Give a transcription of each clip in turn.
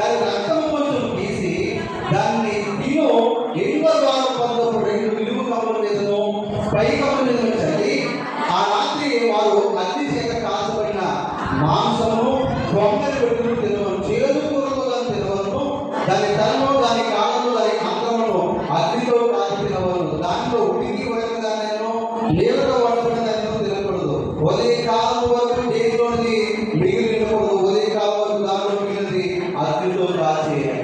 దాని రక్తం కొంచెం తీసి దాన్ని తిను ఎన్నో ద్వారా పొందప్పుడు 2 నిలువు కమ్ముల మీదను పై కమ్ముల మీదను చల్లి ఆ రాత్రి వారు అగ్ని చేత కాల్చబడిన మాంసము కొమ్మని పెట్టుకుని తినవను, చేదు కూరతో దాన్ని తినవను, దాని తలను దాని కాళ్ళను దాని అంగమును అగ్నిలో కాల్చి తినవను, దాంట్లో ఉడికి ఉడకని దానిను నీళ్ళతో వండుకున్న దానిలో తినకూడదు, ఉదయకాలం వరకు దేనిలోనిది మిగిలి తినకూడదు, ఉదయకాలం వరకు దానిలో మిగిలినది అగ్నితో కాల్చేయాలి.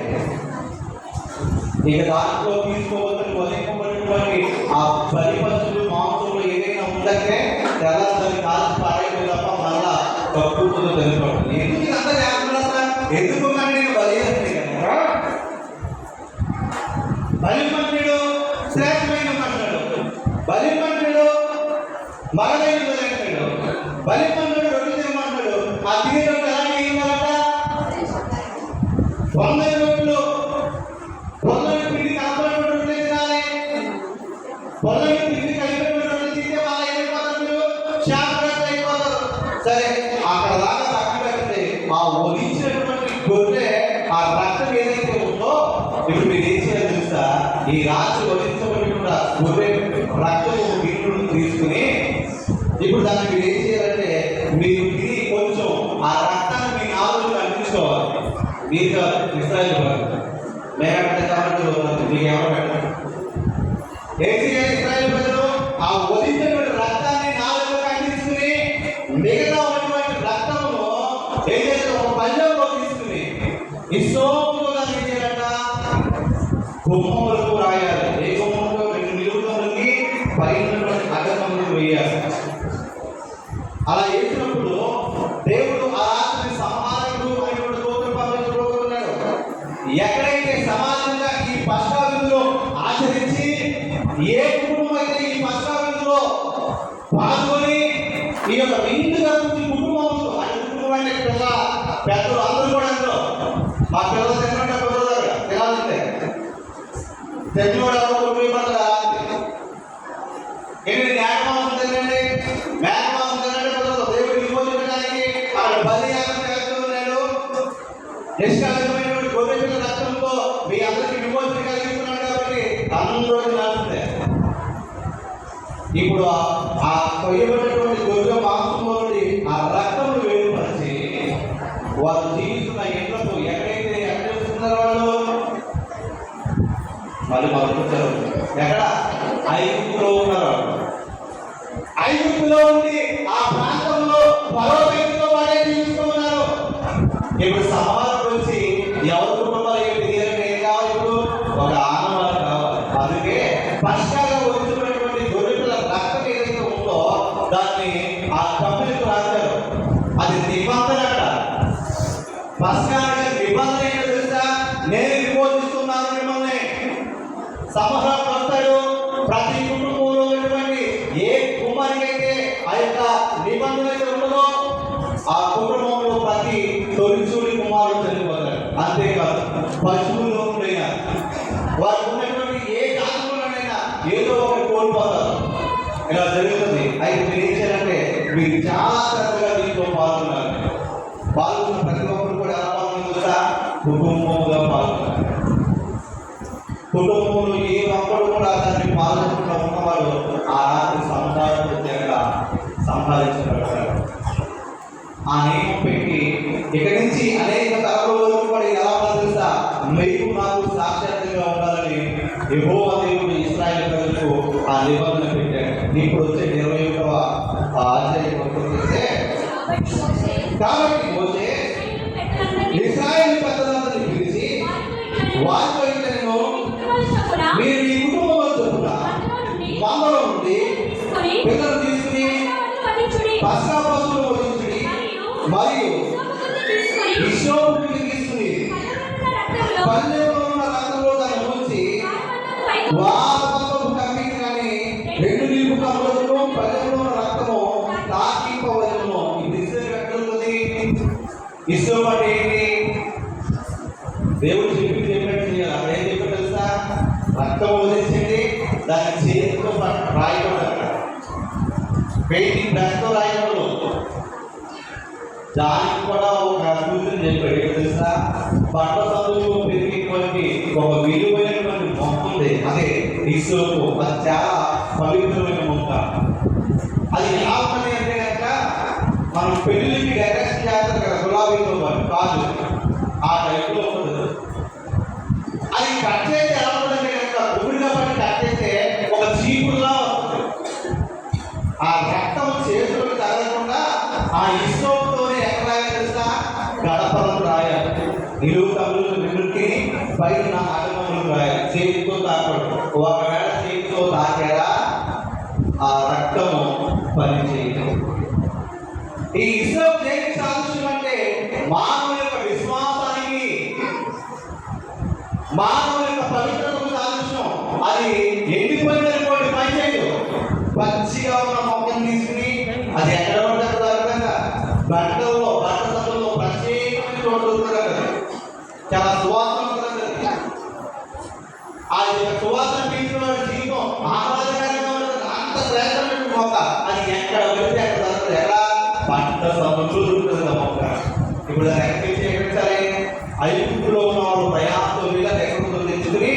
ఇక దాంట్లో తీసుకోవద్దని వదిలిపోబడినటువంటి ఆ బలి పశువులు మాంసంలో ఏదైనా ఉందంటే తెల్లారి కాల్చి పాడైపోయి తప్ప మళ్ళా కప్పుతో తెలియపడుతుంది. ఎందుకు ఇది అంతా చేస్తున్నా? ఎందుకు నేను బలి బలిపంతుడు శ్రేష్టమైన మంటాడు, బలిపంతుడు మగదైన అంటాడు, బలిపంతుడు రొట్టె తినమంటాడు. ఆ తినే రొట్టె ఎలాంటి ఏంటంట? 100 రొట్టెలు, 100 పిండి కాపాడు రొట్టెలు తినాలి. 100 పిండి కలిపి రొట్టెలు తింటే వాళ్ళు ఏమైపోతారు? శాపగ్రస్తులు అయిపోతారు. సరే, అక్కడ దాకా రక్తం పెట్టండి. ఆ ఒలిచినటువంటి గొర్రె ఆ రక్తం ఏదైతే ఉందో ఇప్పుడు మీరు ఏం చేయాలి తెలుసా? ఈ రాత్రి ఒలించబడిన గొర్రె రక్తము గిన్నెను తీసుకుని ఇప్పుడు దాన్ని మీరు ఏం చేయాలంటే మీరు తిని కొంచెం ఆ రక్తాన్ని మీ నాలుగులో అందించుకోవాలి. మీరు ఇస్రాయేల్ మేమంటే కాబట్టి మీకు ఎవరు పెట్టండి. ఏం చేయాలి? ఇస్రాయేల్ ప్రజలు ఆ ఒలించినటువంటి రక్తాన్ని నాలుగులో అందించుకుని మిగతా ఉన్నటువంటి రక్తమును ఏం చేస్తారు? ఒక పల్లెంలో తీసుకుని ఇసోపుతో దాన్ని ఏం చేయాలంట? గుమ్మములకు రాయాలి. ఏ గుమ్మములకు? 2 నిలువుకి పైన అడ్డకములకు వేయాలి. అలా వేసినప్పుడు దేవుడు ఆ రాత్రి సంహారకుడు అనేటువంటి దూతను పంపించబోతున్నాడు. ఎక్కడైతే సమాజంగా ఈ పస్కా విందులో ఆచరించి ఏ కుటుంబం అయితే ఈ పస్కా విందులో పాల్గొని ఈ యొక్క విందుగా కుటుంబంలో అన్ని కుటుంబాన్ని పిల్ల పెద్దలు అందరూ కూడా అందులో మా పిల్లలు తిన్నట్టు కుదరదు, తినాలంటే తెలియవాడు ఎవరు కుటుంబం ఏంటి? మేకమాంసం తినండి, మేకమాంసం తినండి కుదరదు. దేవుడు విమోచించడానికి అక్కడ బలి చేస్తున్నాడు. నిష్కాళికమైనటువంటి గొర్రె పిల్ల రక్తంతో మీ అందరికీ విమోచన కలిగిస్తున్నాడు కాబట్టి అందరూ తినాల్సిందే. ఇప్పుడు ఆ కొయ్యబడినటువంటి గొర్రె మాంసంలో నుండి ఆ రక్తమును వేరుపరిచి వారు జీవిస్తున్న ఇళ్లకు ఎక్కడైతే ఎక్కడ చూస్తున్నారో వాళ్ళు మొదలుకొచ్చారు. ఎక్కడ? ఐగుప్తులో ఉన్నారు. ఐగుప్తులో ఉండి ఆ ప్రాంతంలో మరో వ్యక్తితో వాడే జీవిస్తూ ఉన్నారు. ఇప్పుడు సమాజం వచ్చి ఎవరి కుటుంబాలు ఏంటి? ఏం కావాలి? ఇప్పుడు ఒక ఆనవాళ్ళు కావాలి. అందుకే పస్కాగా వచ్చినటువంటి గొర్రెల రక్తం ఏదైతే ఉందో దాన్ని ఆ కంపెనీకి రాశారు. అది నిబంధన అంట. పస్కా నిబంధన ఏంటో తెలుసా? నేను విమోచిస్తున్నాను మిమ్మల్ని. సంహారం వస్తాడు. ప్రతి కుటుంబంలో ఉన్నటువంటి ఏ కుమారుడికైతే ఆ యొక్క నిబంధన ఉండదో ఆ కుటుంబంలో ప్రతి తొలిచూడి కుమారుడు చనిపోతాడు. అంతేకాదు పశువుల్లో ఉండైనా వారికి ఉన్నటువంటి ఏ జాతులైనా ఏదో ఒకటి కోల్పోతారు. ఇలా జరుగుతుంది. అయితే మీరు ఏం చేయాలంటే మీరు చాలా శ్రద్ధగా దీంట్లో పాల్గొన్నారు. పాల్గొన్న ప్రతి ఒక్కరు కూడా ఎలా పాల్గొంటుందా? కుటుంబంగా పాల్గొన్నారు. కుటుంబంలో ఏ ఒక్కడు కూడా దాన్ని పాల్గొనకుండా ఉన్నవాడు ఆ రాత్రి సంపాదించబడతాడు. ఆ నియమం పెట్టి ఇక్కడి నుంచి అనేక తరగతుల వరకు కూడా ఎలా తెలుసా? మీరు నాకు సాక్షాత్తుగా ఉండాలని యెహోవా దేవుడు ఇశ్రాయేలు ప్రజలకు ఆ నిబంధన పెట్టాడు. ఇప్పుడు వచ్చే 21వ అధ్యాయం చేస్తే కాబట్టి మోషే ఇశ్రాయేలు పెద్దలందరినీ పిలిచి వారితో నేను మీరు ఈ కుటుంబంలో చొప్పున 100 నుండి పిల్లలు తీసుకుని పస్కా పశువులు వధించుడి మరియు హిస్సోపుని తీసుకుని పల్లెలో ఉన్న రక్తంలో దాన్ని ఉంచి వారు కమ్మింది కానీ 2 నిలువు కమ్ములను పల్లెలో ఉన్న రక్తము తాకిపోవలను. ఇది ఎక్కడుంది? హిస్సోపు అంటే ఏంటి? దేవుడు చెప్పినట్టు చేయాలి. అక్కడ ఏం చెప్పారు తెలుసా? రక్తం వదిలించండి, దాన్ని చేతితో రాయకూడదు. పెయింటింగ్ బ్రష్తో రాయకూడదు. దానికి కూడా ఒక సూచన చెప్పాడు. ఏంటో తెలుసా? బట్ట సందులో పెరిగేటువంటి ఒక విలువైనటువంటి మొక్క ఉంది, అదే హిస్సోపు. అది చాలా పవిత్రమైన మొక్క. అది ఎలా ఉన్నది అంటే కనుక మనం పెళ్లికి డెకరేషన్ చేస్తారు కదా, గులాబీతో పాటు కాదు, ఆ టైప్లో ఉంటుంది. అది కట్ చేస్తే ఎలా ఉంటుందంటే కనుక గుబురుగా పట్టి కట్ చేస్తే ఒక చీపుడులా వస్తుంది. ఆ రక్తం చేతులకు తగలకుండా ఆ ఇష్టంతోనే ఎక్కడ తెలుసా? గడపలను రాయాలి, నిలువు కమ్ములు నిలుకి పైన అడగములు రాయాలి. చేతితో తాకూడదు. ఒకవేళ చేతితో తాకారా ఆ రక్తము పనిచేయదు. ఈ ఇస్లాం దేనికి సాదృశ్యం అంటే మానవుల యొక్క విశ్వాసానికి, మానవుల యొక్క పవిత్రతకు సాదృశ్యం. అది ఎండిపోయినటువంటి పని చేయదు. పచ్చిగా ఉన్న మొక్కను తీసుకుని అది ఎక్కడ ఉంటుంది కదా, బట్టల్లో బట్ట సభలో ప్రత్యేకమైన చోటు ఉంటుంది కదా, చాలా సువాసన ఉంటుంది కదా. ఆ యొక్క సువాసన పీల్చిన జీవితం ఆహ్లాదకరంగా ఉంటుంది. అంత శ్రేష్టమైన మొక్క అది ఎక్కడ వెళ్తే అక్కడ దొరకదు. ఎలా? బట్ట సభలో దొరుకుతుంది ఆ మొక్క. ఇప్పుడు దాన్ని ఎక్కడికి చేయించాలి? ఐదుగురులో ఉన్న వాళ్ళు ప్రయాణంతో వెళ్ళి ఎక్కడ తెచ్చుకుని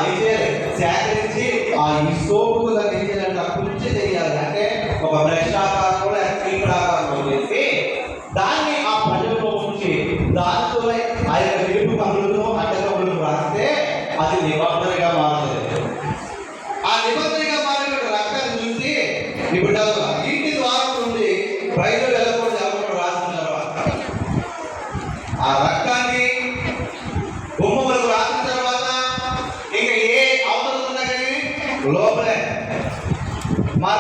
ఏం చేయాలి? సేకరించి ఆ ఈ సోపుకు దాన్ని ఏం చేయాలంటే అక్కడి నుంచే చేయాలి. అంటే ఒక బ్రష్ ఆకారంలో ఇక్కడ ఆకారంలో చేసి దాన్ని ఆ పళ్ళలో ఉంచి దానితో ఆ యొక్క తెలుపు కమ్ములతో అడ్డకమ్ములను రాస్తే అది నిబంధనగా మారుతుంది. ఆ నిబంధనగా మారిన రక్తాన్ని చూసి ఇప్పుడు ఇంటి ద్వారం నుండి ప్రజలు వెళ్ళకూడదు ఎవరు రాసిన తర్వాత ఆ రక్తం